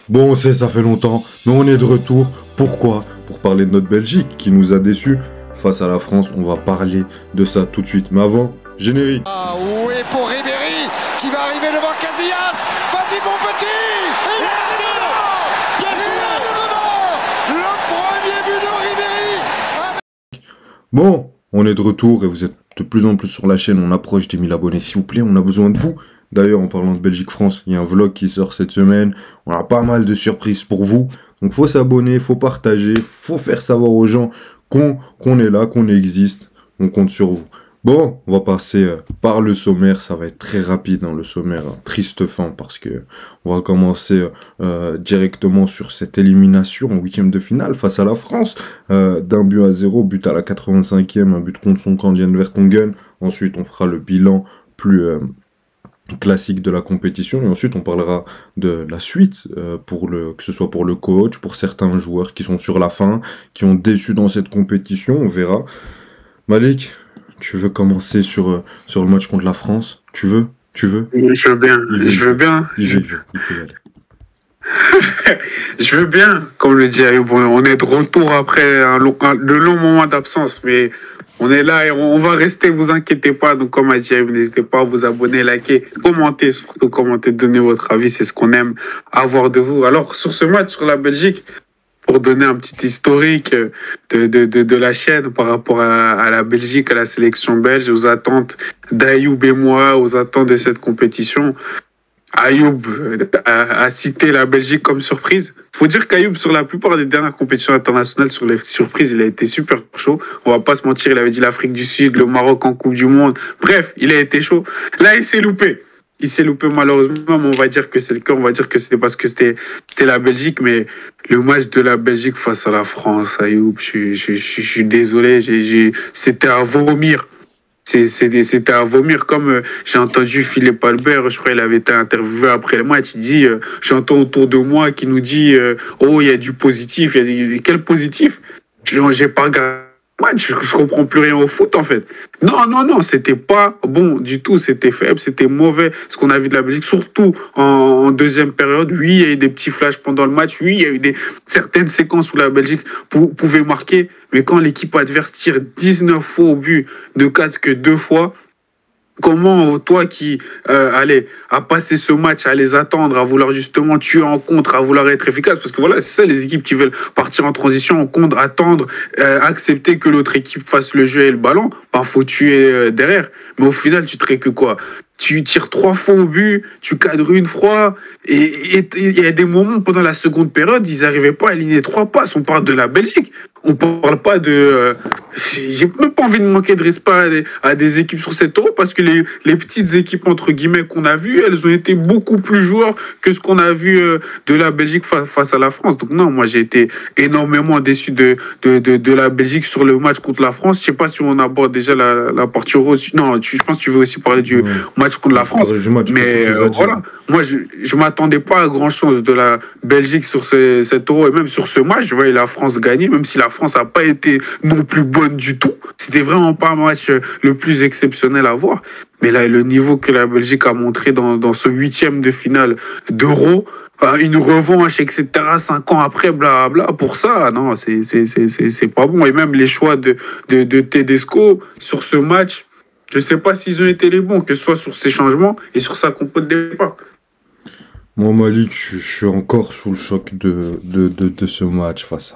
Bon, on sait, ça fait longtemps, mais on est de retour. Pourquoi? Pour parler de notre Belgique qui nous a déçus face à la France. On va parler de ça tout de suite. Mais avant, générique. Ah oui, pour Ribéry qui va arriver devant Casillas. Vas-y mon petit. Il est dedans. Il est dedans. Le premier but de Ribéry. Bon, on est de retour et vous êtes de plus en plus sur la chaîne. On approche des 1000 abonnés. S'il vous plaît, on a besoin de vous. D'ailleurs, en parlant de Belgique-France, il y a un vlog qui sort cette semaine. On a pas mal de surprises pour vous. Donc, faut s'abonner, faut partager, faut faire savoir aux gens qu'on est là, qu'on existe. On compte sur vous. Bon, on va passer par le sommaire. Ça va être très rapide, hein, le sommaire. Hein, triste fin parce que on va commencer directement sur cette élimination en huitième de finale face à la France. D'un but à 0, but à la 85e, un but contre son camp Jan Vertonghen. Ensuite, on fera le bilan plus classique de la compétition et ensuite on parlera de la suite que ce soit pour le coach, pour certains joueurs qui sont sur la fin, qui ont déçu dans cette compétition, on verra. Malik, tu veux commencer sur le match contre la France? Tu veux? Je veux bien, je veux bien. Il peut y aller. Je veux bien, comme le dit Ayoub, on est de retour après de longs moments d'absence, mais on est là et on va rester, vous inquiétez pas. Donc, comme a dit Ayoub, n'hésitez pas à vous abonner, liker, commenter, surtout commenter, donner votre avis, c'est ce qu'on aime avoir de vous. Alors, sur ce match, sur la Belgique, pour donner un petit historique de la chaîne par rapport à la Belgique, à la sélection belge, aux attentes d'Ayoub et moi, aux attentes de cette compétition. Ayoub a cité la Belgique comme surprise. Faut dire qu'Ayoub, sur la plupart des dernières compétitions internationales, sur les surprises, il a été super chaud. On va pas se mentir, il avait dit l'Afrique du Sud, le Maroc en Coupe du Monde. Bref, il a été chaud. Là, il s'est loupé. Il s'est loupé malheureusement, mais on va dire que c'est le cas. On va dire que c'était parce que c'était la Belgique, mais le match de la Belgique face à la France, Ayoub, je suis désolé, c'était à vomir. C'était à vomir, comme j'ai entendu Philippe Albert, je crois qu'il avait été interviewé après le match, il dit, j'entends autour de moi qui nous dit, oh, il y a du positif, quel positif? J'ai pas regardé le match, je comprends plus rien au foot en fait. Non, c'était pas bon du tout, c'était faible, c'était mauvais ce qu'on a vu de la Belgique, surtout en deuxième période. Oui, il y a eu des petits flashs pendant le match, oui, il y a eu certaines séquences où la Belgique pouvait marquer, mais quand l'équipe adverse tire 19 fois au but, ne casse que 2 fois, comment toi qui a passé ce match à les attendre, à vouloir justement tuer en contre, à vouloir être efficace, parce que voilà, c'est ça les équipes qui veulent partir en transition en contre, attendre, accepter que l'autre équipe fasse le jeu et le ballon, ben faut tuer derrière. Mais au final, tu te que quoi? Tu tires 3 fois au but, tu cadres une fois, et il y a des moments pendant la seconde période, ils n'arrivaient pas à aligner 3 passes. On parle de la Belgique. On parle pas de... j'ai même pas envie de manquer de respect à des équipes sur cet Euro parce que les petites équipes, entre guillemets, qu'on a vues, elles ont été beaucoup plus joueurs que ce qu'on a vu de la Belgique face à la France. Donc non, moi j'ai été énormément déçu de la Belgique sur le match contre la France. Je sais pas si on aborde déjà la partie Euro. Non, je pense que tu veux aussi parler du match contre la France. Mais voilà, moi je m'attendais pas à grand chose de la Belgique sur cet Euro et même sur ce match. Je voyais la France gagner, même si la France n'a pas été non plus bonne du tout. C'était vraiment pas un match le plus exceptionnel à voir. Mais là, le niveau que la Belgique a montré dans ce huitième de finale d'Euro, une revanche, etc., 5 ans après, blabla, pour ça, non, c'est pas bon. Et même les choix de Tedesco sur ce match, je sais pas s'ils ont été les bons, que ce soit sur ces changements et sur sa compo de départ. Moi, Malik, je suis encore sous le choc de ce match face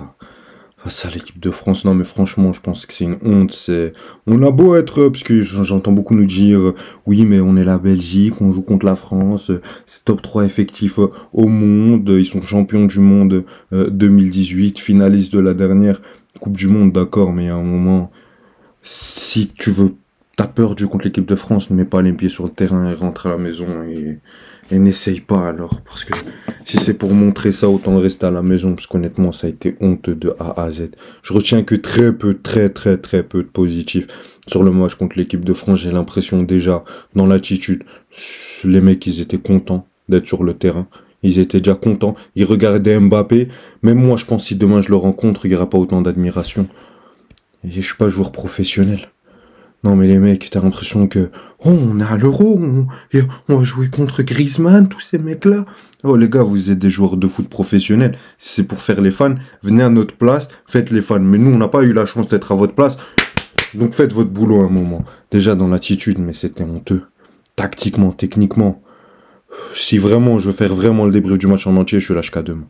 à l'équipe de France. Non, mais franchement, je pense que c'est une honte. On a beau être, parce que j'entends beaucoup nous dire, oui, mais on est la Belgique, on joue contre la France, c'est top 3 effectif au monde, ils sont champions du monde 2018, finalistes de la dernière Coupe du Monde, d'accord, mais à un moment, si tu veux, t'as peur de jouer contre l'équipe de France, ne mets pas les pieds sur le terrain et rentre à la maison et n'essaye pas alors, parce que si c'est pour montrer ça, autant rester à la maison, parce qu'honnêtement, ça a été honteux de A à Z. Je retiens que très peu de positifs sur le match contre l'équipe de France. J'ai l'impression déjà, dans l'attitude, les mecs, ils étaient contents d'être sur le terrain. Ils étaient déjà contents. Ils regardaient Mbappé. Même moi, je pense que si demain je le rencontre, il n'y aura pas autant d'admiration. Et je suis pas joueur professionnel. Non, mais les mecs, t'as l'impression que, oh, on est à l'Euro, et on va jouer contre Griezmann, tous ces mecs-là. Oh, les gars, vous êtes des joueurs de foot professionnels. Si c'est pour faire les fans, venez à notre place, faites les fans. Mais nous, on n'a pas eu la chance d'être à votre place. Donc faites votre boulot à un moment. Déjà dans l'attitude, mais c'était honteux. Tactiquement, techniquement. Si vraiment je veux faire vraiment le débrief du match en entier, je suis lâche qu'à demain.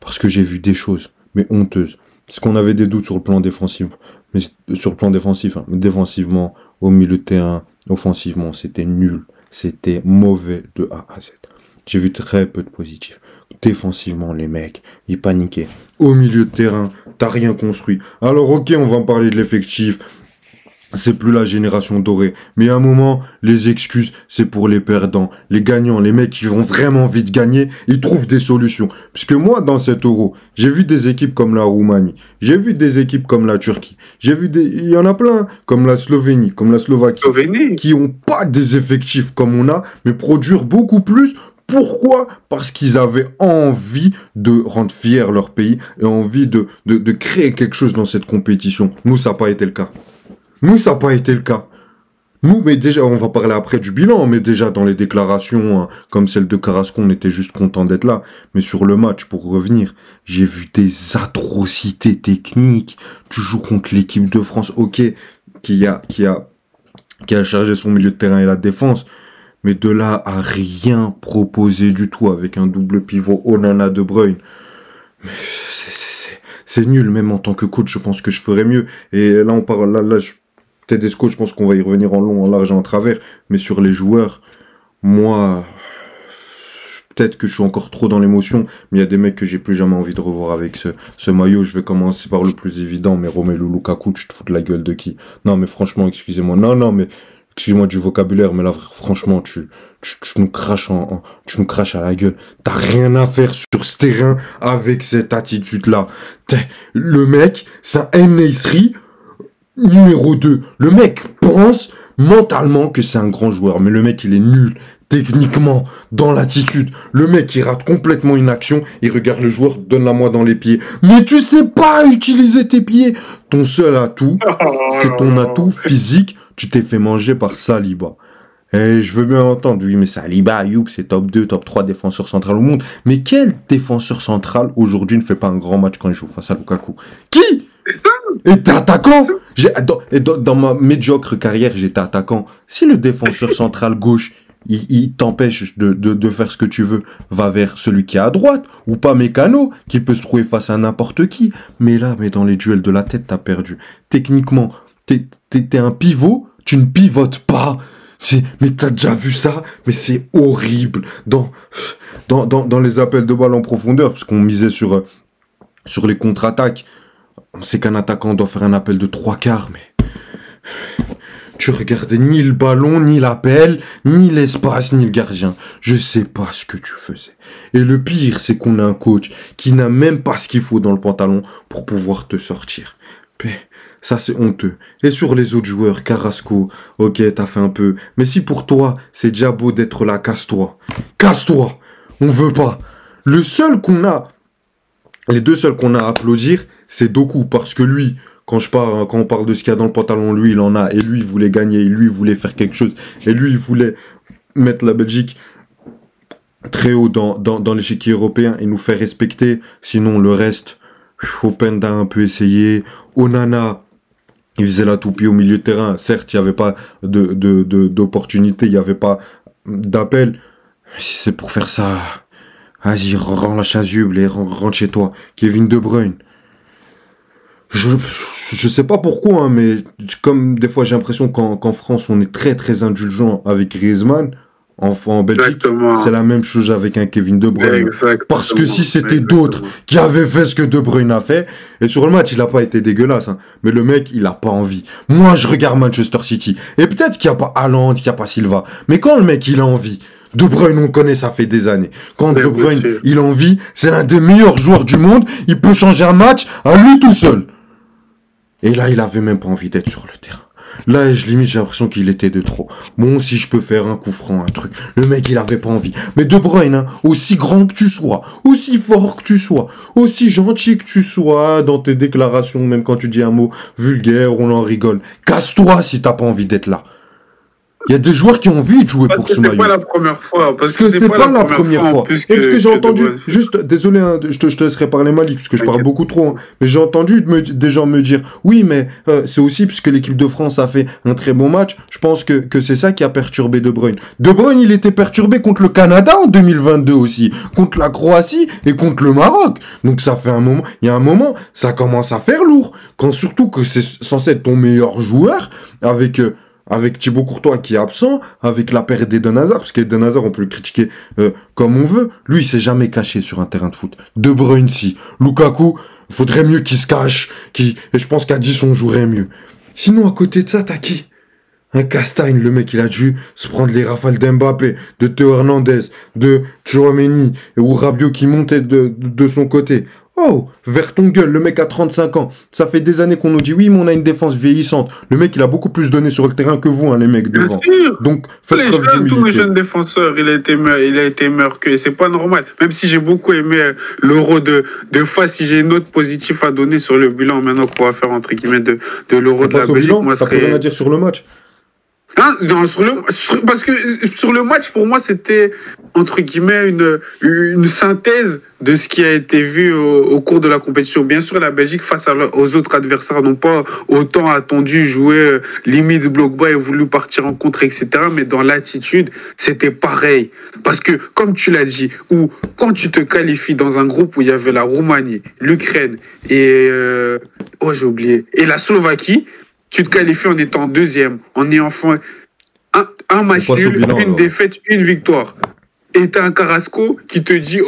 Parce que j'ai vu des choses, mais honteuses. Parce qu'on avait des doutes sur le plan défensif. Mais sur le plan défensif, hein. Mais défensivement, au milieu de terrain, offensivement, c'était nul. C'était mauvais de A à Z. J'ai vu très peu de positifs. Défensivement, les mecs, ils paniquaient. Au milieu de terrain, t'as rien construit. Alors ok, on va en parler de l'effectif. C'est plus la génération dorée. Mais à un moment, les excuses, c'est pour les perdants. Les gagnants, les mecs qui ont vraiment envie de gagner, ils trouvent des solutions. Puisque moi, dans cet Euro, j'ai vu des équipes comme la Roumanie. J'ai vu des équipes comme la Turquie. Il y en a plein, comme la Slovénie, comme la Slovaquie, qui ont pas des effectifs comme on a, mais produire beaucoup plus. Pourquoi? Parce qu'ils avaient envie de rendre fier leur pays et envie de créer quelque chose dans cette compétition. Nous, ça n'a pas été le cas. Nous, ça n'a pas été le cas. Nous, mais déjà, on va parler après du bilan, mais déjà dans les déclarations, hein, comme celle de Carrasco, on était juste content d'être là. Mais sur le match, pour revenir, j'ai vu des atrocités techniques. Tu joues contre l'équipe de France, ok, qui a chargé son milieu de terrain et la défense, mais de là à rien proposer du tout avec un double pivot Onana De Bruyne. Mais c'est nul, même en tant que coach, je pense que je ferais mieux. Et là, on parle, Tedesco, je pense qu'on va y revenir en long, en large et en travers. Mais sur les joueurs, moi, peut-être que je suis encore trop dans l'émotion, mais il y a des mecs que j'ai plus jamais envie de revoir avec ce maillot. Je vais commencer par le plus évident, mais Romelu Lukaku, tu te fous de la gueule de qui? Non, mais franchement, excusez-moi. Non, mais excusez-moi du vocabulaire, mais là, franchement, tu nous craches tu nous craches à la gueule. T'as rien à faire sur ce terrain avec cette attitude-là. Le mec, c'est un En-Nesyri numéro 2. Le mec pense mentalement que c'est un grand joueur, mais le mec, il est nul. Techniquement, dans l'attitude, le mec, il rate complètement une action, il regarde le joueur, donne-la-moi dans les pieds. Mais tu sais pas utiliser tes pieds. Ton seul atout, c'est ton atout physique. Tu t'es fait manger par Saliba. Et je veux bien entendre, oui, mais Saliba, Youp, c'est top 2, top 3 défenseur central au monde. Mais quel défenseur central aujourd'hui ne fait pas un grand match quand il joue face à Lukaku? Qui? Et t'es attaquant? Dans ma médiocre carrière, j'étais attaquant. Si le défenseur central gauche, il t'empêche de faire ce que tu veux, va vers celui qui est à droite, ou pas Mécano, qui peut se trouver face à n'importe qui. Mais là, dans les duels de la tête, t'as perdu. Techniquement, t'es un pivot, tu ne pivotes pas. Mais t'as déjà vu ça? Mais c'est horrible. Dans les appels de balle en profondeur, parce qu'on misait sur les contre-attaques, on sait qu'un attaquant doit faire un appel de 3/4, mais tu regardais ni le ballon, ni l'appel, ni l'espace, ni le gardien. Je sais pas ce que tu faisais. Et le pire, c'est qu'on a un coach qui n'a même pas ce qu'il faut dans le pantalon pour pouvoir te sortir. Mais ça, c'est honteux. Et sur les autres joueurs, Carrasco, ok, t'as fait un peu. Mais si pour toi, c'est déjà beau d'être là, casse-toi. Casse-toi. On veut pas. Les deux seuls qu'on a à applaudir, c'est Doku, parce que lui, quand on parle de ce qu'il y a dans le pantalon, lui, il en a, et lui, il voulait gagner, et lui, il voulait faire quelque chose, et lui, il voulait mettre la Belgique très haut dans l'échiquier européen et nous faire respecter. Sinon, le reste, Openda a un peu essayé, Onana, il faisait la toupie au milieu de terrain. Certes, il n'y avait pas d'opportunité, il n'y avait pas d'appel. Mais si c'est pour faire ça, vas-y, rends la chasuble et rentre chez toi. Kevin De Bruyne. Je sais pas pourquoi, hein, mais comme des fois j'ai l'impression qu'en France on est très très indulgent avec Griezmann, en Belgique, c'est la même chose avec un Kevin De Bruyne. Parce que si c'était d'autres qui avaient fait ce que De Bruyne a fait, et sur le match il a pas été dégueulasse, hein, mais le mec il a pas envie. Moi je regarde Manchester City, et peut-être qu'il y a pas Haaland, qu'il y a pas Silva, mais quand le mec il a envie, De Bruyne, on connaît, ça fait des années. Quand De Bruyne, il a envie, c'est l'un des meilleurs joueurs du monde, il peut changer un match à lui tout seul. Et là, il avait même pas envie d'être sur le terrain. Là, limite, j'ai l'impression qu'il était de trop. Bon, si je peux faire un coup franc, un truc. Le mec, il avait pas envie. Mais De Bruyne, hein, aussi grand que tu sois, aussi fort que tu sois, aussi gentil que tu sois dans tes déclarations, même quand tu dis un mot vulgaire, on en rigole. Casse-toi si t'as pas envie d'être là. Il y a des joueurs qui ont envie de jouer pour ce maillot. C'est pas la première fois. Parce que c'est pas la première fois. Et parce que j'ai entendu, juste, désolé, hein, je te laisserai parler Malik, parce que je parle beaucoup trop, hein, mais j'ai entendu des gens me dire, oui, mais c'est aussi parce que l'équipe de France a fait un très bon match. Je pense que c'est ça qui a perturbé De Bruyne. De Bruyne, il était perturbé contre le Canada en 2022 aussi, contre la Croatie et contre le Maroc. Donc ça fait un moment, il y a un moment, ça commence à faire lourd. Quand surtout que c'est censé être ton meilleur joueur, avec Thibaut Courtois qui est absent, avec la perte d'Eden Hazard, parce qu'Eden Hazard, on peut le critiquer comme on veut. Lui, il s'est jamais caché sur un terrain de foot. De Bruyne, si. Lukaku, faudrait mieux qu'il se cache. Et je pense qu'à 10, on jouerait mieux. Sinon, à côté de ça, t'as qui? Un Castagne, le mec, il a dû se prendre les rafales d'Mbappé, de Théo Hernandez, de Tchouaméni, ou Rabiot qui montait de son côté. Oh, vers ton gueule, le mec a 35 ans. Ça fait des années qu'on nous dit, oui, mais on a une défense vieillissante. Le mec, il a beaucoup plus donné sur le terrain que vous, hein, les mecs devant. Bien sûr. Donc, faites preuve d'humilité. Tous les jeunes défenseurs, il a été meilleur que, c'est pas normal. Même si j'ai beaucoup aimé l'Euro de fois, si j'ai une note positive à donner sur le bilan, maintenant qu'on va faire, entre guillemets, de l'Euro de la Belgique, moi, ça peut rien à dire sur le match. Hein, non, parce que sur le match, pour moi, c'était, entre guillemets, une synthèse de ce qui a été vu au cours de la compétition. Bien sûr, la Belgique, face aux autres adversaires, n'ont pas autant attendu jouer limite bloc bas et voulu partir en contre, etc. Mais dans l'attitude, c'était pareil. Parce que, comme tu l'as dit, ou quand tu te qualifies dans un groupe où il y avait la Roumanie, l'Ukraine et... j'ai oublié. Et la Slovaquie, tu te qualifies en étant deuxième, en ayant fait un match nul, une défaite, une victoire. Et t'as un Carrasco qui te dit,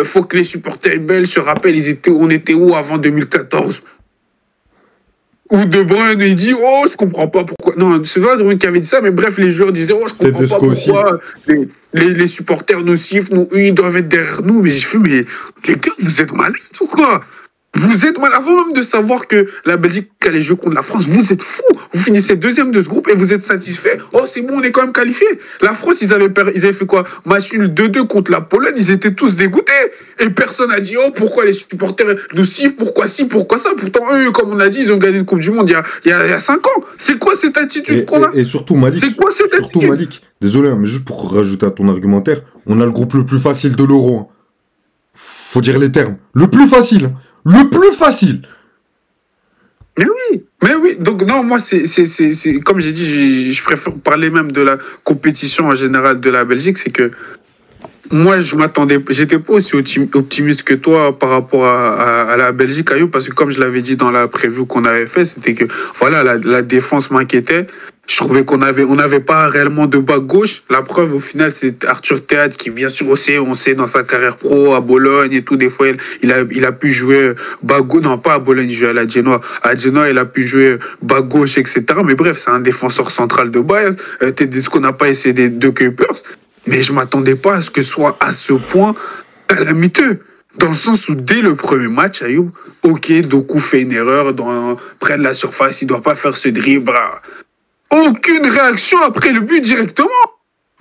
faut que les supporters belges se rappellent, on était où avant 2014? Ou De Bruyne, il dit, je comprends pas pourquoi. Non, c'est pas De Bruyne qui avait dit ça, mais bref, les joueurs disaient, je comprends pas pourquoi les supporters nous sifflent, ils doivent être derrière nous. Mais j'ai fait, mais les gars, vous êtes malades ou quoi? Vous êtes mal, avant même de savoir que la Belgique allait jouer contre la France, vous êtes fous. Vous finissez deuxième de ce groupe et vous êtes satisfait. C'est bon, on est quand même qualifié. La France, ils avaient fait quoi? Match nul 2-2 contre la Pologne, ils étaient tous dégoûtés. Et personne n'a dit, pourquoi les supporters nous sifflent, pourquoi ci, pourquoi ça. Pourtant, eux, comme on a dit, ils ont gagné une Coupe du Monde il y a 5 ans. C'est quoi cette attitude qu'on a? Et surtout, Malik, désolé, mais juste pour rajouter à ton argumentaire, on a le groupe le plus facile de l'Euro. Hein. Faut dire les termes. Le plus facile. Le plus facile. Mais oui. Donc non, moi c'est comme j'ai dit, je préfère parler même de la compétition en général de la Belgique, c'est que moi j'étais pas aussi optimiste que toi par rapport à la Belgique, Ayoub, parce que comme je l'avais dit dans la preview qu'on avait fait, c'était que voilà, la défense m'inquiétait. Je trouvais qu'on n'avait pas réellement de bas gauche. La preuve, au final, c'est Arthur Théâtre qui, bien sûr, on sait dans sa carrière pro à Bologne et tout, des fois, il a pu jouer bas gauche. Non, pas à Bologne, il jouait à la Genoa. À Genoa, il a pu jouer bas gauche, etc. Mais bref, c'est un défenseur central de base. Tedesco n'a pas essayé des deux Kuipers. Mais je m'attendais pas à ce que ce soit à ce point calamiteux. Dans le sens où, dès le premier match, Ayoub, Doku fait une erreur près de la surface, il doit pas faire ce dribble. Aucune réaction après le but directement.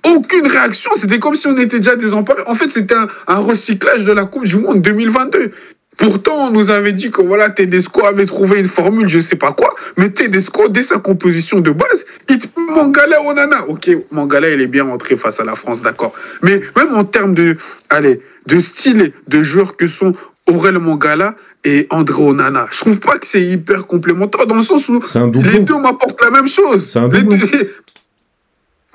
Aucune réaction. C'était comme si on était déjà désemparés. En fait, c'était un recyclage de la Coupe du Monde 2022. Pourtant, on nous avait dit que voilà, Tedesco avait trouvé une formule, je sais pas quoi. Mais Tedesco, dès sa composition de base, Mangala Onana. Mangala, il est bien rentré face à la France, d'accord. Mais même en termes de style de joueurs que sont Aurel Mangala et André Onana, je trouve pas que c'est hyper complémentaire dans le sens où les deux m'apportent la même chose.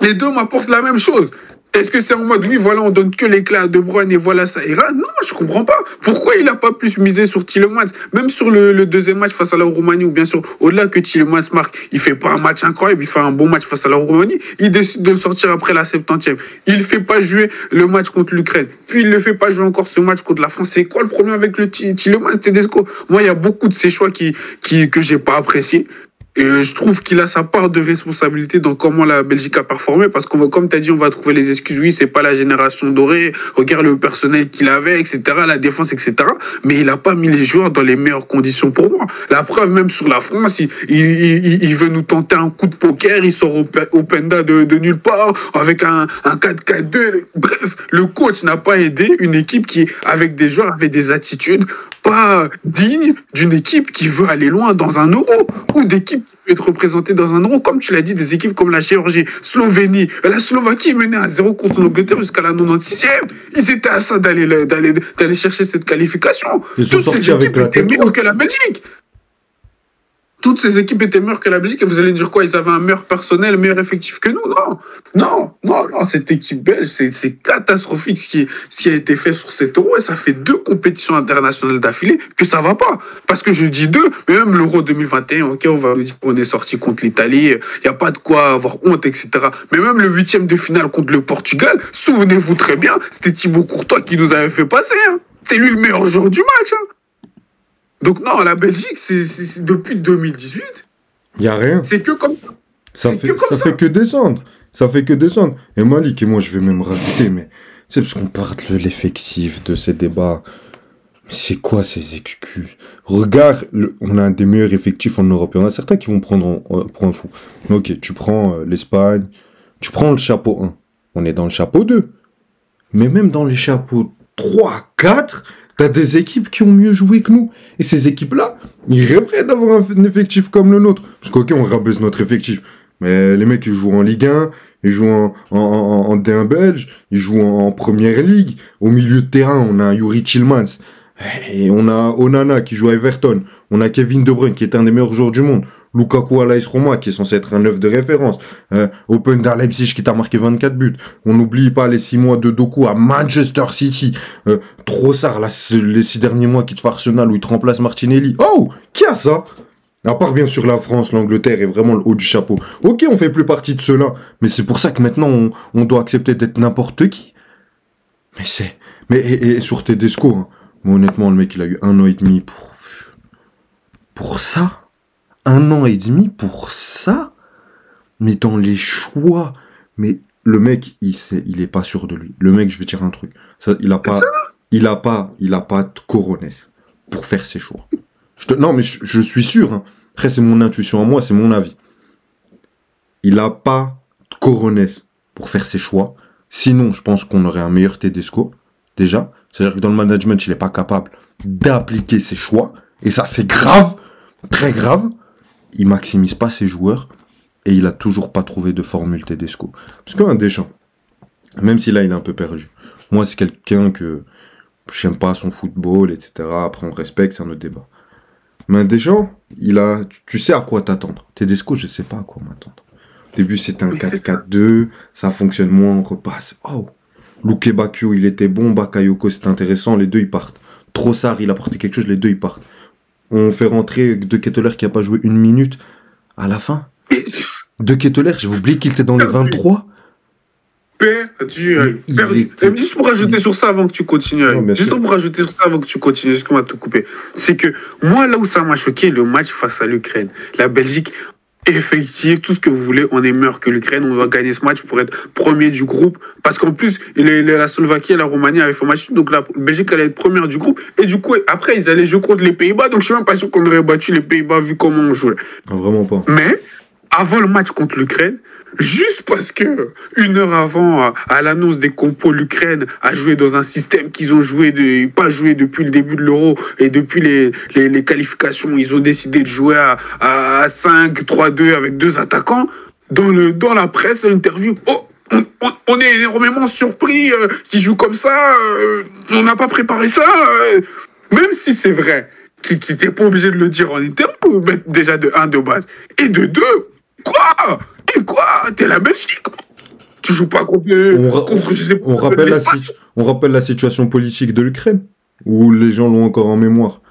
Les deux m'apportent la même chose. Est-ce que c'est en mode, oui, voilà, on donne que l'éclat à De Bruyne et voilà, ça ira? Non, je comprends pas. Pourquoi il a pas plus misé sur Tielemans? Même sur le deuxième match face à la Roumanie, ou bien sûr, au-delà que Tielemans marque, il fait pas un match incroyable, il fait un bon match face à la Roumanie, il décide de le sortir après la 70e. Il fait pas jouer le match contre l'Ukraine. Puis il le fait pas jouer encore ce match contre la France. C'est quoi le problème avec le Tielemans, Tedesco? Moi, il y a beaucoup de ces choix que j'ai pas appréciés. Et je trouve qu'il a sa part de responsabilité dans comment la Belgique a performé, parce qu'on va, comme tu as dit, on va trouver les excuses. Oui, c'est pas la génération dorée. Regarde le personnel qu'il avait, etc., la défense, etc. Mais il a pas mis les joueurs dans les meilleures conditions pour moi. La preuve, même sur la France, il veut nous tenter un coup de poker, il sort au penda de nulle part, avec un 4-4-2. Bref, le coach n'a pas aidé une équipe qui, avec des joueurs, avait des attitudes pas dignes d'une équipe qui veut aller loin dans un euro, ou d'équipe qui peut être représentée dans un euro, comme tu l'as dit, des équipes comme la Géorgie, Slovénie, la Slovaquie menait à 0 contre l'Angleterre jusqu'à la 96e. Ils étaient à ça d'aller chercher cette qualification. Ils sont sortis avec la étaient tête meilleures haute. que la Belgique. Toutes ces équipes étaient meilleures que la Belgique, et vous allez dire quoi? Ils avaient un meilleur personnel, meilleur effectif que nous? Non, cette équipe belge, c'est catastrophique ce qui a été fait sur cet euro, et ça fait 2 compétitions internationales d'affilée que ça va pas. Parce que je dis 2, mais même l'euro 2021, ok, on va nous dire qu'on est sorti contre l'Italie, il n'y a pas de quoi avoir honte, etc. Mais même le 8e de finale contre le Portugal, souvenez-vous très bien, c'était Thibaut Courtois qui nous avait fait passer, hein. C'est lui le meilleur joueur du match, hein. Donc non, la Belgique, c'est depuis 2018, Il n'y a rien. c'est que comme ça. Ça fait que descendre. Ça fait que descendre. Et Malik, et moi, je vais même rajouter, mais c'est parce qu'on parle de l'effectif de ces débats. Mais c'est quoi ces excuses? Regarde, on a un des meilleurs effectifs en Europe. Il y en a certains qui vont prendre pour un fou. Mais ok, tu prends l'Espagne, tu prends le chapeau 1. On est dans le chapeau 2. Mais même dans les chapeaux 3, 4, t'as des équipes qui ont mieux joué que nous. Et ces équipes-là, ils rêveraient d'avoir un effectif comme le nôtre. Parce qu'ok, on rabaisse notre effectif. Mais les mecs, ils jouent en Ligue 1, ils jouent en D1 belge, ils jouent en Première Ligue. Au milieu de terrain, on a Yuri Tillmans. Et on a Onana qui joue à Everton. On a Kevin De Bruyne qui est un des meilleurs joueurs du monde. Lukaku à l'AS Roma qui est censé être un 9 de référence. Openda Leipzig qui t'a marqué 24 buts. On n'oublie pas les 6 mois de Doku à Manchester City. Trossard, les 6 derniers mois qui te fait Arsenal où il te remplace Martinelli. Oh, qui a ça? À part bien sûr la France, l'Angleterre est vraiment le haut du chapeau. Ok, on fait plus partie de ceux-là. Mais c'est pour ça que maintenant on doit accepter d'être n'importe qui. Et sur Tedesco, hein. Mais honnêtement, le mec il a eu 1 an et demi pour ça. 1 an et demi pour ça? Mais dans les choix. Mais le mec, il est pas sûr de lui. Le mec, je vais dire un truc. Il a pas de coronesse pour faire ses choix. Non, mais je suis sûr. Hein. Après, c'est mon intuition à moi, c'est mon avis. Il a pas de coronesse pour faire ses choix. Sinon, je pense qu'on aurait un meilleur Tedesco. Déjà. C'est-à-dire que dans le management, il est pas capable d'appliquer ses choix. Et ça, c'est grave. Très grave. Il maximise pas ses joueurs et il a toujours pas trouvé de formule Tedesco. Parce qu'un Deschamps, même si là il est un peu perdu, moi c'est quelqu'un que j'aime pas son football, etc. Après on respecte, c'est un autre débat. Mais un Deschamps, tu sais à quoi t'attendre. Tedesco, je sais pas à quoi m'attendre. Au début c'était un 4-4-2, ça fonctionne moins, on repasse. Oh, Luke Bakio il était bon, Bakayoko c'est intéressant, les deux ils partent. Trossard il a apporté quelque chose, les deux ils partent. On fait rentrer De Ketelaere qui a pas joué 1 minute à la fin. De Ketelaere, j'ai oublié qu'il était dans les 23. Perdu. Juste pour rajouter sur ça avant que tu continues. Excuse-moi de te couper. C'est que moi, là où ça m'a choqué, le match face à l'Ukraine. La Belgique, effective, tout ce que vous voulez, on est meilleur que l'Ukraine, on doit gagner ce match pour être premier du groupe, parce qu'en plus, la Slovaquie et la Roumanie avaient fait match, donc la Belgique allait être première du groupe, et du coup, après, ils allaient jouer contre les Pays-Bas, donc je suis même pas sûr qu'on aurait battu les Pays-Bas vu comment on jouait. Non, vraiment pas. Mais, avant le match contre l'Ukraine, juste parce que 1 heure avant, à l'annonce des compos, l'Ukraine a joué dans un système qu'ils ont pas joué depuis le début de l'Euro et depuis les qualifications, ils ont décidé de jouer à 5-3-2 avec 2 attaquants. Dans la presse, l'interview, on est énormément surpris qu'ils jouent comme ça, on n'a pas préparé ça, même si c'est vrai qu'ils n'étaient pas obligés de le dire en interview, déjà de 1 de base, et de 2, quoi? Et quoi? T'es la Belgique? Tu joues pas contre je sais pas, on rappelle la situation politique de l'Ukraine, où les gens l'ont encore en mémoire.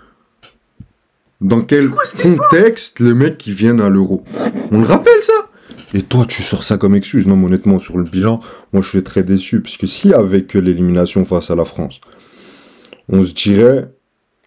Dans quel contexte les mecs qui viennent à l'Euro? On le rappelle ça? Et toi, tu sors ça comme excuse? Non, mais honnêtement, sur le bilan, moi je suis très déçu, parce que si avec l'élimination face à la France, on se dirait,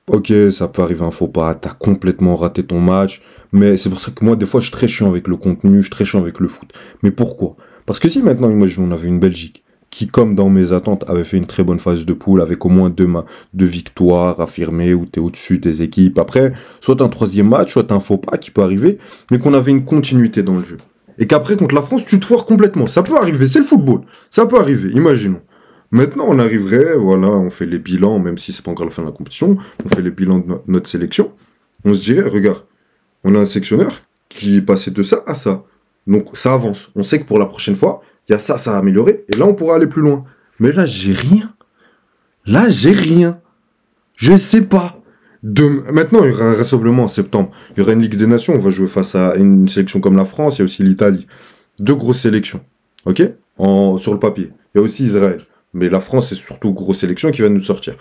Ok, ça peut arriver un faux pas, t'as complètement raté ton match, mais c'est pour ça que moi, des fois, je suis très chiant avec le contenu, je suis très chiant avec le foot. Mais pourquoi? Parce que si maintenant, imaginons, on avait une Belgique qui, comme dans mes attentes, avait fait une très bonne phase de poule, avec au moins deux victoires affirmées, où t'es au-dessus des équipes. Après, soit un troisième match, soit un faux pas qui peut arriver, mais qu'on avait une continuité dans le jeu. Et qu'après, contre la France, tu te foires complètement. Ça peut arriver, c'est le football. Ça peut arriver, imaginons. Maintenant, on arriverait, voilà, on fait les bilans, même si c'est pas encore la fin de la compétition, on fait les bilans de notre sélection. On se dirait, regarde, on a un sélectionneur qui est passé de ça à ça. Donc, ça avance. On sait que pour la prochaine fois, il y a ça, ça a amélioré, et là, on pourra aller plus loin. Mais là, j'ai rien. Là, j'ai rien. Je sais pas. Maintenant, il y aura un rassemblement en septembre. Il y aura une Ligue des Nations. On va jouer face à une sélection comme la France. Il y a aussi l'Italie. Deux grosses sélections. Ok, sur le papier. Il y a aussi Israël. Mais la France, c'est surtout grosse sélection qui va nous sortir.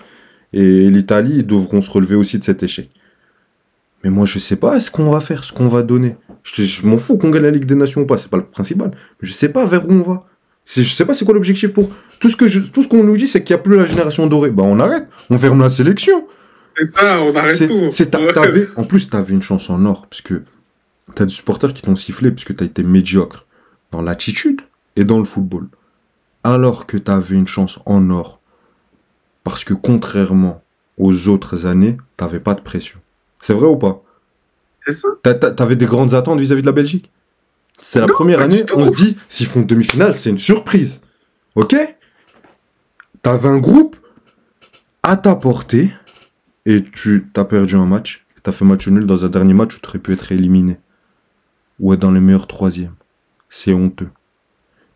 Et l'Italie, ils devront se relever aussi de cet échec. Mais moi, je sais pas ce qu'on va faire, ce qu'on va donner. Je m'en fous qu'on gagne la Ligue des Nations ou pas. C'est pas le principal. Mais je sais pas vers où on va. Je sais pas c'est quoi l'objectif pour... Tout ce qu'on nous dit, c'est qu'il n'y a plus la génération dorée. Bah, on arrête. On ferme la sélection. C'est ça, on arrête tout. En plus, t'avais une chance en or, parce que t'as des supporters qui t'ont sifflé, parce que t'as été médiocre dans l'attitude et dans le football. Alors que t'avais une chance en or, parce que contrairement aux autres années, t'avais pas de pression. C'est vrai ou pas? C'est ça. T'avais des grandes attentes vis-à-vis de la Belgique? C'est la première année, on se dit, s'ils font demi-finale, c'est une surprise. Ok? T'avais un groupe à ta portée, et tu t'as perdu un match, et t'as fait match nul dans un dernier match où tu aurais pu être éliminé. Ou être dans les meilleurs troisièmes. C'est honteux.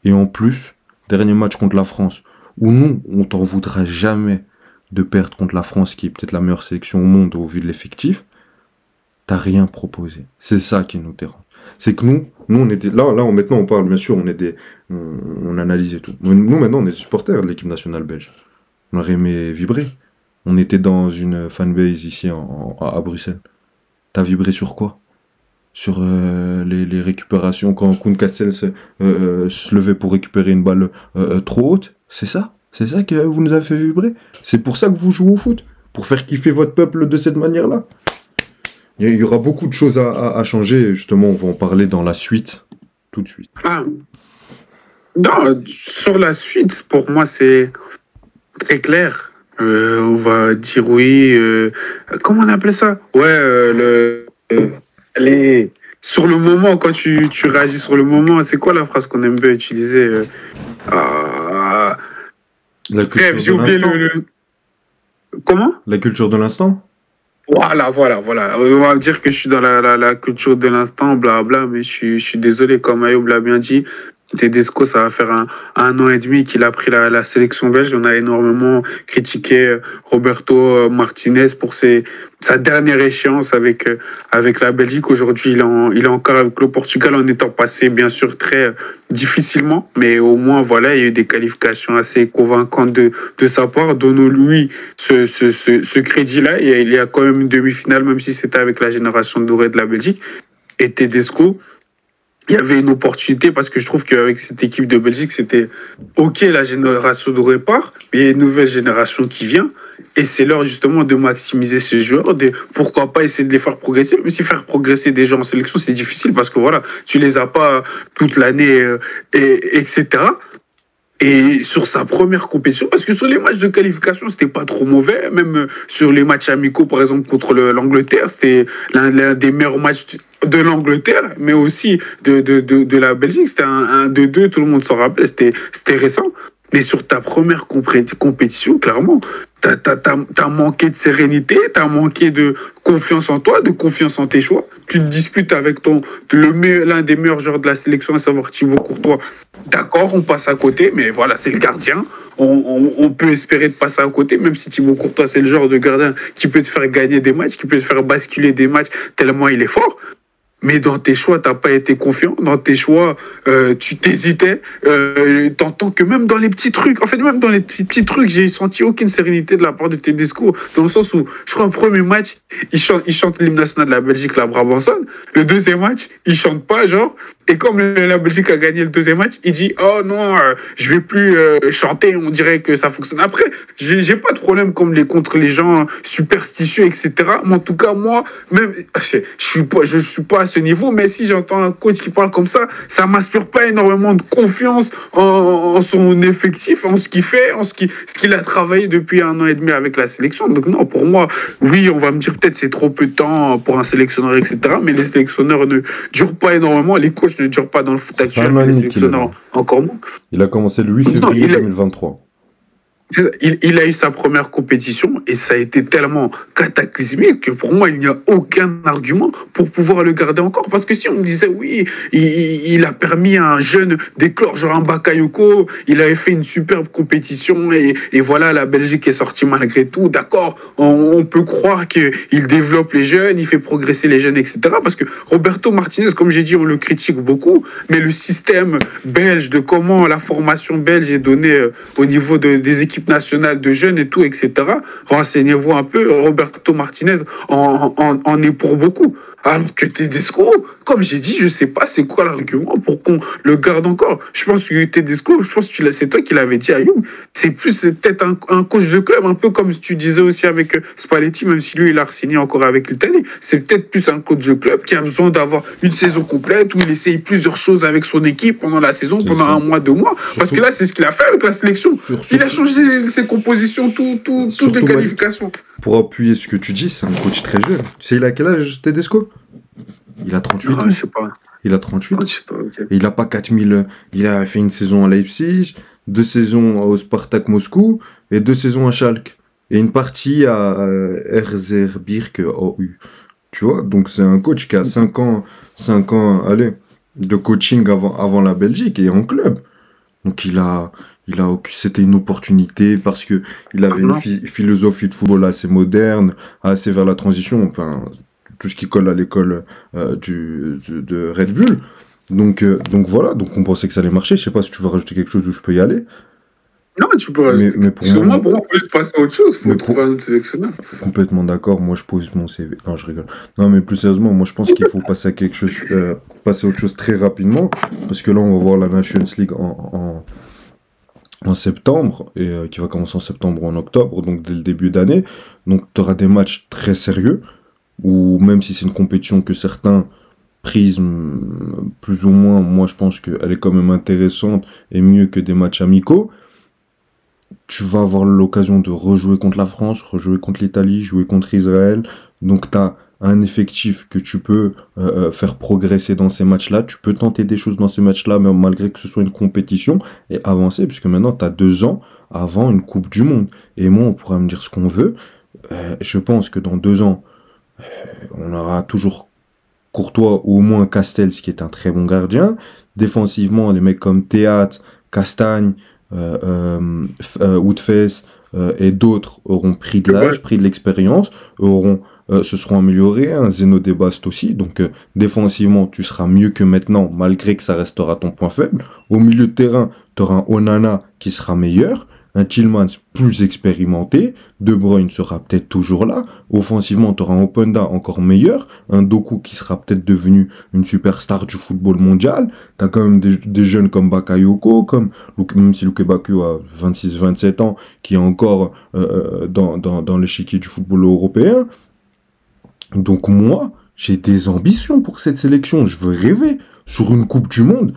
Et en plus, dernier match contre la France, où nous, on t'en voudra jamais de perdre contre la France, qui est peut-être la meilleure sélection au monde au vu de l'effectif, t'as rien proposé. C'est ça qui nous dérange. C'est que nous on était là, maintenant on parle, bien sûr, on analyse et tout. Nous maintenant on est supporters de l'équipe nationale belge. On aurait aimé vibrer. On était dans une fanbase ici à Bruxelles. T'as vibré sur quoi? Sur les récupérations quand Koen Castel se levait pour récupérer une balle trop haute? C'est ça? C'est ça que vous nous avez fait vibrer? C'est pour ça que vous jouez au foot? Pour faire kiffer votre peuple de cette manière-là? Il y aura beaucoup de choses à changer. Justement, on va en parler dans la suite. Tout de suite. Ah. Non, sur la suite, pour moi, c'est très clair. On va dire oui. Comment on appelait ça? Ouais, sur le moment, quand tu réagis sur le moment, c'est quoi la phrase qu'on aime bien utiliser? Bref, j'ai oublié Comment? La culture de l'instant? Voilà. On va dire que je suis dans la culture de l'instant, blabla, mais je suis désolé, comme Ayoub l'a bien dit. Tedesco, ça va faire un an et demi qu'il a pris la sélection belge. On a énormément critiqué Roberto Martinez pour sa dernière échéance avec la Belgique. Aujourd'hui, il est encore avec le Portugal en étant passé, bien sûr, très difficilement. Mais au moins, voilà, il y a eu des qualifications assez convaincantes de sa part. Donnons-lui ce crédit-là. Il y a quand même une demi-finale, même si c'était avec la génération dorée de la Belgique. Et Tedesco, il y avait une opportunité parce que je trouve qu'avec cette équipe de Belgique, c'était OK, la génération de repart, mais il y a une nouvelle génération qui vient. Et c'est l'heure justement de maximiser ces joueurs, pourquoi pas essayer de les faire progresser, même si faire progresser des gens en sélection, c'est difficile parce que voilà, tu les as pas toute l'année, etc. Et sur sa première compétition, parce que sur les matchs de qualification, c'était pas trop mauvais. Même sur les matchs amicaux, par exemple, contre l'Angleterre, c'était l'un des meilleurs matchs de l'Angleterre, mais aussi de la Belgique. C'était un 2-2, tout le monde s'en rappelle, c'était récent. Mais sur ta première compétition, clairement, t'as manqué de sérénité, t'as manqué de confiance en toi, de confiance en tes choix. Tu te disputes avec l'un des meilleurs joueurs de la sélection, à savoir Thibaut Courtois. D'accord, on passe à côté, mais voilà, c'est le gardien. On peut espérer de passer à côté, même si Thibaut Courtois, c'est le genre de gardien qui peut te faire gagner des matchs, qui peut te faire basculer des matchs tellement il est fort. Mais dans tes choix, t'as pas été confiant. Dans tes choix, tu t'hésitais. T'entends que même dans les petits trucs, en fait, même dans les petits trucs, j'ai senti aucune sérénité de la part de Tedesco. Dans le sens où, je crois, au premier match, il chante l'hymne national de la Belgique, la Brabançonne. Le deuxième match, il chante pas, genre. Et comme la Belgique a gagné le deuxième match, il dit oh non, je vais plus chanter, on dirait que ça fonctionne. Après, j'ai pas de problème contre les gens superstitieux, etc. Mais en tout cas, moi, même, je suis pas à ce niveau, mais si j'entends un coach qui parle comme ça m'inspire pas énormément de confiance en son effectif, en ce qu'il fait, ce qu'il a travaillé depuis 1 an et demi avec la sélection. Donc non, pour moi, oui, on va me dire peut-être c'est trop peu de temps pour un sélectionneur, etc. Mais les sélectionneurs ne durent pas énormément, les coachs ne durent pas dans le foot actuel, mais les sélectionneurs encore moins. Il a commencé le 8 février 2023. Il a eu sa première compétition et ça a été tellement cataclysmique que pour moi, il n'y a aucun argument pour pouvoir le garder encore. Parce que si on me disait, oui, il a permis à un jeune d'éclore, genre un Bakayoko, il avait fait une superbe compétition et voilà, la Belgique est sortie malgré tout. D'accord, on peut croire qu'il développe les jeunes, il fait progresser les jeunes, etc. Parce que Roberto Martinez, comme j'ai dit, on le critique beaucoup, mais le système belge de comment la formation belge est donnée au niveau des équipes nationale de jeunes et tout, etc. Renseignez-vous un peu, Roberto Martinez en est pour beaucoup. Alors que Tedesco, comme j'ai dit, je sais pas c'est quoi l'argument pour qu'on le garde encore. Je pense que Tedesco, c'est toi qui l'avais dit à Youm, c'est peut-être un coach de club, un peu comme tu disais aussi avec Spalletti, même si lui il a signé encore avec l'Italie. C'est peut-être plus un coach de club qui a besoin d'avoir une saison complète où il essaye plusieurs choses avec son équipe pendant la saison, pendant un mois, 2 mois. Surtout, parce que là, c'est ce qu'il a fait avec la sélection. Il a changé ses compositions, toutes les qualifications. Pour appuyer ce que tu dis, c'est un coach très jeune. Tu sais, il a quel âge, Tedesco? Il a 38 ans. Je sais pas. Il a 38 ans. Okay. Et il a pas 4000. Il a fait une saison à Leipzig, 2 saisons au Spartak Moscou et 2 saisons à Schalke. Et une partie à Erzgebirge OU. Tu vois? Donc c'est un coach qui a 5 ans, allez, de coaching avant la Belgique et en club. Donc c'était une opportunité parce que il avait une philosophie de football assez moderne, assez vers la transition, enfin tout ce qui colle à l'école de Red Bull. Donc voilà, donc on pensait que ça allait marcher. Je sais pas si tu veux rajouter quelque chose où je peux y aller. Non, tu peux rajouter. Mais pour moi, il faut juste passer à autre chose. Il faut trouver un autre sélectionneur. Complètement d'accord. Moi, je pose mon CV. Non, je rigole. Non, mais plus sérieusement, moi, je pense qu'il faut passer à autre chose très rapidement. Parce que là, on va voir la Nations League en septembre, et qui va commencer en septembre ou en octobre, donc dès le début d'année. Donc, tu auras des matchs très sérieux, ou même si c'est une compétition que certains prisment plus ou moins, moi, je pense qu'elle est quand même intéressante et mieux que des matchs amicaux. Tu vas avoir l'occasion de rejouer contre la France, rejouer contre l'Italie, jouer contre Israël. Donc, tu as un effectif que tu peux faire progresser dans ces matchs-là. Tu peux tenter des choses dans ces matchs-là, mais malgré que ce soit une compétition, et avancer, puisque maintenant, tu as 2 ans avant une Coupe du Monde. Et moi, on pourra me dire ce qu'on veut. Je pense que dans 2 ans, on aura toujours Courtois ou au moins Castells, qui est un très bon gardien. Défensivement, les mecs comme Théat, Castagne, Woodface et d'autres auront pris de l'âge, pris de l'expérience, se seront améliorés, Zeno Debast aussi, donc défensivement tu seras mieux que maintenant malgré que ça restera ton point faible. Au milieu de terrain tu auras un Onana qui sera meilleur, un Tillmans plus expérimenté, De Bruyne sera peut-être toujours là, offensivement tu auras un Openda encore meilleur, un Doku qui sera peut-être devenu une superstar du football mondial, tu as quand même des jeunes comme Bakayoko, même si Luke Bakio a 26-27 ans, qui est encore dans l'échiquier du football européen. Donc moi, j'ai des ambitions pour cette sélection, je veux rêver sur une Coupe du Monde.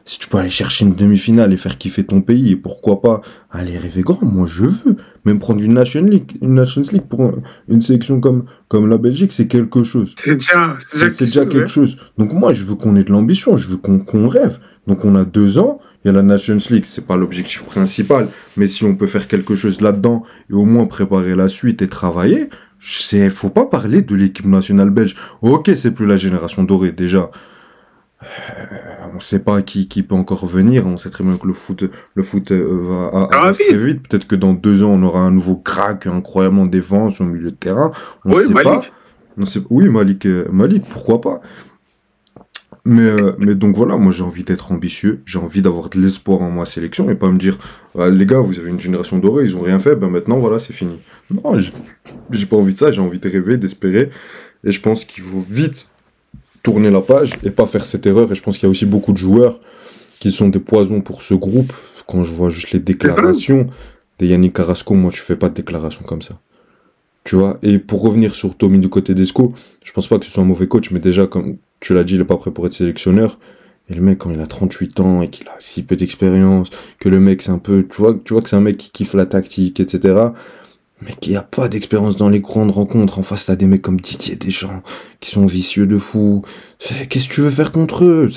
Si tu peux aller chercher une demi-finale et faire kiffer ton pays, et pourquoi pas aller rêver grand, moi je veux. Même prendre une Nations League pour une sélection comme la Belgique, c'est quelque chose. C'est déjà quelque chose. Donc moi, je veux qu'on ait de l'ambition, je veux qu'on rêve. Donc on a 2 ans, il y a la Nations League, c'est pas l'objectif principal, mais si on peut faire quelque chose là-dedans, et au moins préparer la suite et travailler, faut pas parler de l'équipe nationale belge. Ok, c'est plus la génération dorée, déjà. On sait pas qui peut encore venir. On sait très bien que le foot va très vite. Peut-être que dans 2 ans, on aura un nouveau crack incroyable en défense, au milieu de terrain. On sait Malik. Pas. Oui, Malik, pourquoi pas. Mais donc voilà, moi j'ai envie d'être ambitieux, j'ai envie d'avoir de l'espoir en ma sélection et pas me dire les gars, vous avez une génération dorée, ils ont rien fait, ben maintenant voilà, c'est fini. Non, j'ai pas envie de ça, j'ai envie de rêver, d'espérer, et je pense qu'il faut vite tourner la page et pas faire cette erreur. Et je pense qu'il y a aussi beaucoup de joueurs qui sont des poisons pour ce groupe. Quand je vois juste les déclarations de Yannick Carrasco, moi je fais pas de déclaration comme ça. Tu vois, et pour revenir sur Tommy du côté d'Esco, je pense pas que ce soit un mauvais coach, mais déjà, comme tu l'as dit, il est pas prêt pour être sélectionneur. Et le mec, quand il a 38 ans et qu'il a si peu d'expérience, que le mec, c'est un peu, tu vois que c'est un mec qui kiffe la tactique, etc. Mais qui a pas d'expérience dans les grandes rencontres. En face, t'as des mecs comme Didier Deschamps, qui sont vicieux de fou. Qu'est-ce que tu veux faire contre eux?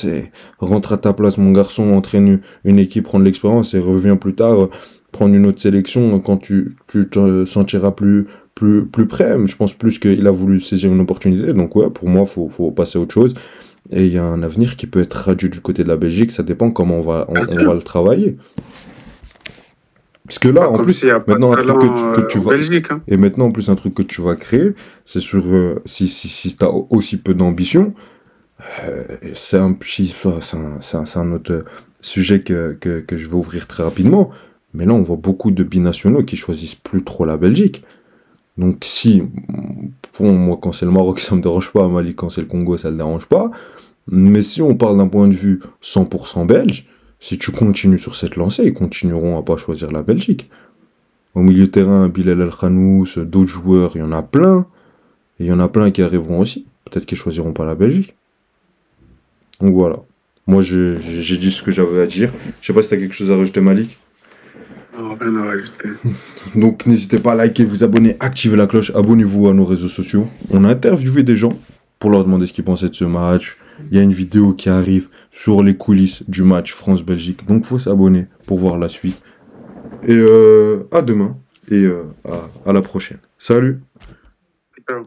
Rentre à ta place, mon garçon, entraîne une équipe, prendre l'expérience et reviens plus tard, prendre une autre sélection quand tu te sentiras plus près. Je pense plus qu'il a voulu saisir une opportunité. Donc ouais, pour moi, faut passer à autre chose. Et il y a un avenir qui peut être radieux du côté de la Belgique. Ça dépend comment on va le travailler. Parce que là, en plus, maintenant, un truc que tu vas... Belgique, hein. Et maintenant, en plus, un truc que tu vas créer, c'est sur... si tu as aussi peu d'ambition, c'est un autre sujet que je vais ouvrir très rapidement. Mais là, on voit beaucoup de binationaux qui choisissent plus trop la Belgique. Donc si, bon, moi quand c'est le Maroc ça me dérange pas, Mali quand c'est le Congo ça le dérange pas, mais si on parle d'un point de vue 100% belge, si tu continues sur cette lancée, ils continueront à pas choisir la Belgique. Au milieu de terrain, Bilal El-Khanous, d'autres joueurs, il y en a plein, et il y en a plein qui arriveront aussi, peut-être qu'ils choisiront pas la Belgique. Donc voilà, moi j'ai dit ce que j'avais à dire, je sais pas si t'as quelque chose à rajouter Malik. Non, rien à rajouter. Donc n'hésitez pas à liker, vous abonner, activer la cloche, abonnez-vous à nos réseaux sociaux. On a interviewé des gens pour leur demander ce qu'ils pensaient de ce match. Il y a une vidéo qui arrive sur les coulisses du match France-Belgique. Donc faut s'abonner pour voir la suite. Et à demain et à la prochaine. Salut! Ciao.